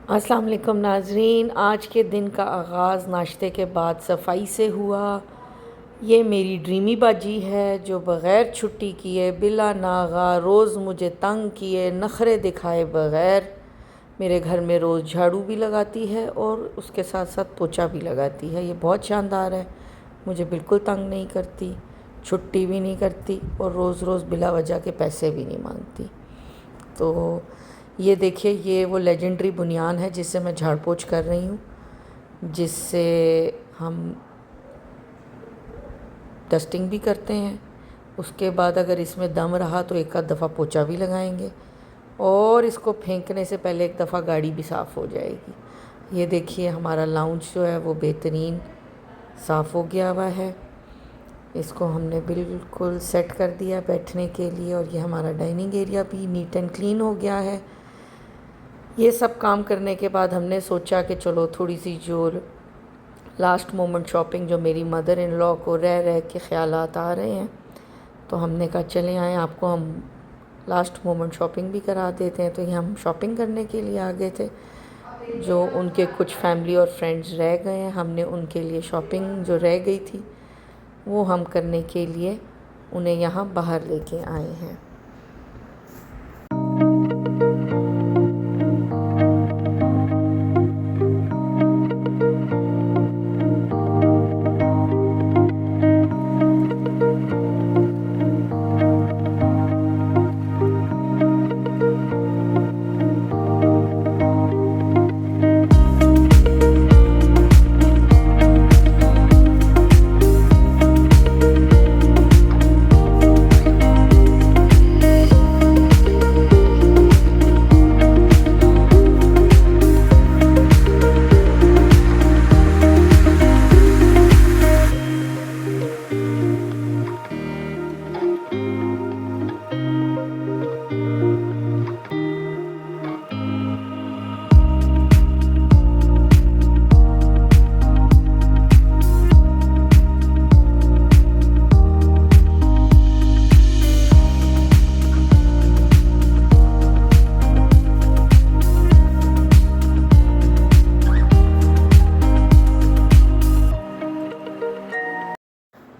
अस्सलाम वालेकुम नाजरीन। आज के दिन का आगाज़ नाश्ते के बाद सफाई से हुआ। ये मेरी ड्रीमी बाजी है जो बग़ैर छुट्टी किए बिला नागा रोज़ मुझे तंग किए नखरे दिखाए बग़ैर मेरे घर में रोज़ झाड़ू भी लगाती है और उसके साथ साथ पोछा भी लगाती है। ये बहुत शानदार है, मुझे बिल्कुल तंग नहीं करती, छुट्टी भी नहीं करती और रोज़ रोज़ बिला वजह के पैसे भी नहीं मांगती। तो ये देखिए, ये वो लेजेंडरी बुनियान है जिससे मैं झाड़ पोछ कर रही हूँ, जिससे हम डस्टिंग भी करते हैं। उसके बाद अगर इसमें दम रहा तो एक आध दफ़ा पोछा भी लगाएंगे और इसको फेंकने से पहले एक दफ़ा गाड़ी भी साफ़ हो जाएगी। ये देखिए, हमारा लाउंज जो है वो बेहतरीन साफ़ हो गया हुआ है। इसको हमने बिल्कुल सेट कर दिया बैठने के लिए और ये हमारा डाइनिंग एरिया भी नीट एंड क्लीन हो गया है। ये सब काम करने के बाद हमने सोचा कि चलो थोड़ी सी जो लास्ट मोमेंट शॉपिंग जो मेरी मदर इन लॉ को रह रह के ख़यालात आ रहे हैं, तो हमने कहा चले आए, आपको हम लास्ट मोमेंट शॉपिंग भी करा देते हैं। तो ये हम शॉपिंग करने के लिए आ गए थे। जो उनके कुछ फैमिली और फ्रेंड्स रह गए हैं, हमने उनके लिए शॉपिंग जो रह गई थी वो हम करने के लिए उन्हें यहाँ बाहर लेके आए हैं।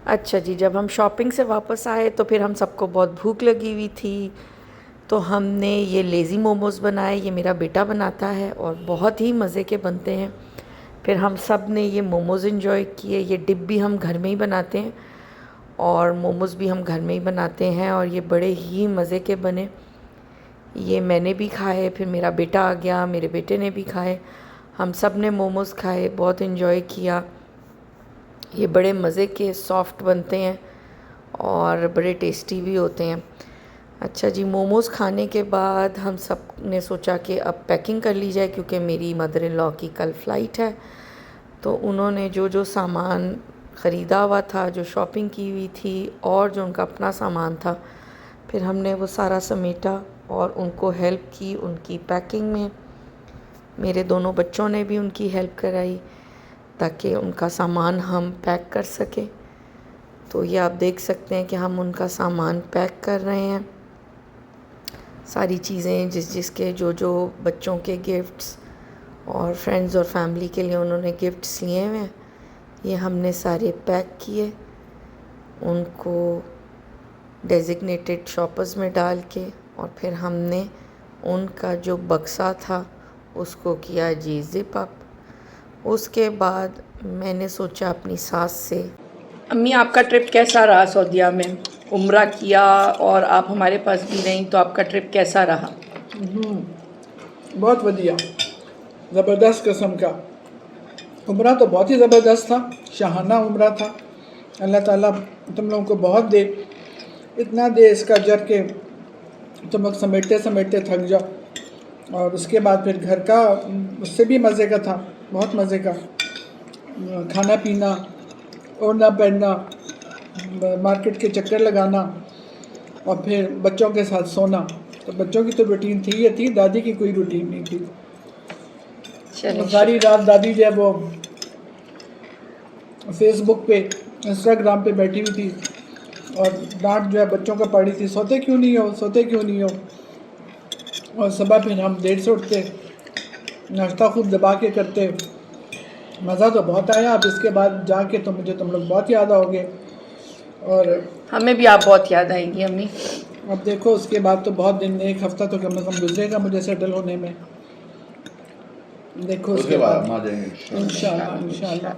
अच्छा जी, जब हम शॉपिंग से वापस आए तो फिर हम सबको बहुत भूख लगी हुई थी, तो हमने ये लेज़ी मोमोज़ बनाए। ये मेरा बेटा बनाता है और बहुत ही मज़े के बनते हैं। फिर हम सब ने ये मोमोज़ एंजॉय किए। ये डिप भी हम घर में ही बनाते हैं और मोमोज़ भी हम घर में ही बनाते हैं और ये बड़े ही मज़े के बने। ये मैंने भी खाए, फिर मेरा बेटा आ गया, मेरे बेटे ने भी खाए, हम सब ने मोमोज़ खाए, बहुत एंजॉय किया। ये बड़े मज़े के सॉफ्ट बनते हैं और बड़े टेस्टी भी होते हैं। अच्छा जी, मोमोज़ खाने के बाद हम सब ने सोचा कि अब पैकिंग कर ली जाए, क्योंकि मेरी मदर इन लॉ की कल फ़्लाइट है। तो उन्होंने जो जो सामान ख़रीदा हुआ था, जो शॉपिंग की हुई थी और जो उनका अपना सामान था, फिर हमने वो सारा समेटा और उनको हेल्प की उनकी पैकिंग में। मेरे दोनों बच्चों ने भी उनकी हेल्प कराई ताकि उनका सामान हम पैक कर सकें। तो ये आप देख सकते हैं कि हम उनका सामान पैक कर रहे हैं। सारी चीज़ें जिसके जो जो बच्चों के गिफ्ट्स और फ्रेंड्स और फैमिली के लिए उन्होंने गिफ्ट्स लिए हुए हैं, ये हमने सारे पैक किए, उनको डेजिग्नेटेड शॉपर्स में डाल के, और फिर हमने उनका जो बक्सा था उसको किया जी ज़िप अप। उसके बाद मैंने सोचा अपनी सास से, अम्मी आपका ट्रिप कैसा रहा? सऊदीया में उम्रा किया और आप हमारे पास भी रहीं, तो आपका ट्रिप कैसा रहा? बहुत बढ़िया, ज़बरदस्त किस्म का उम्रा तो बहुत ही ज़बरदस्त था, शाहाना उम्रा था। अल्लाह ताला तुम लोगों को बहुत दे, इतना दे इसका अजर के तुम लोग समेटते समेटते थक जाओ। और उसके बाद फिर घर का उससे भी मज़े का था, बहुत मज़े का। खाना पीना, ओढ़ना पहनना, मार्केट के चक्कर लगाना और फिर बच्चों के साथ सोना। तो बच्चों की तो रूटीन थी, ये थी, दादी की कोई रूटीन नहीं थी। सारी रात दादी जो है वो फेसबुक पे, इंस्टाग्राम पे बैठी हुई थी और डांट जो है बच्चों का पड़ी थी, सोते क्यों नहीं हो, सोते क्यों नहीं हो। और सुबह फिर हम देर से उठते नाश्ता खूब दबा के करते। मज़ा तो बहुत आया। अब इसके बाद जाके तो मुझे तुम लोग बहुत याद आओगे और हमें भी आप बहुत याद आएंगी अम्मी। अब देखो उसके बाद तो बहुत दिन, एक हफ्ता तो कम से कम गुजरेगा मुझे सेटल होने में। देखो उसके बाद हम आ जाएंगे इंशाल्लाह इंशाल्लाह।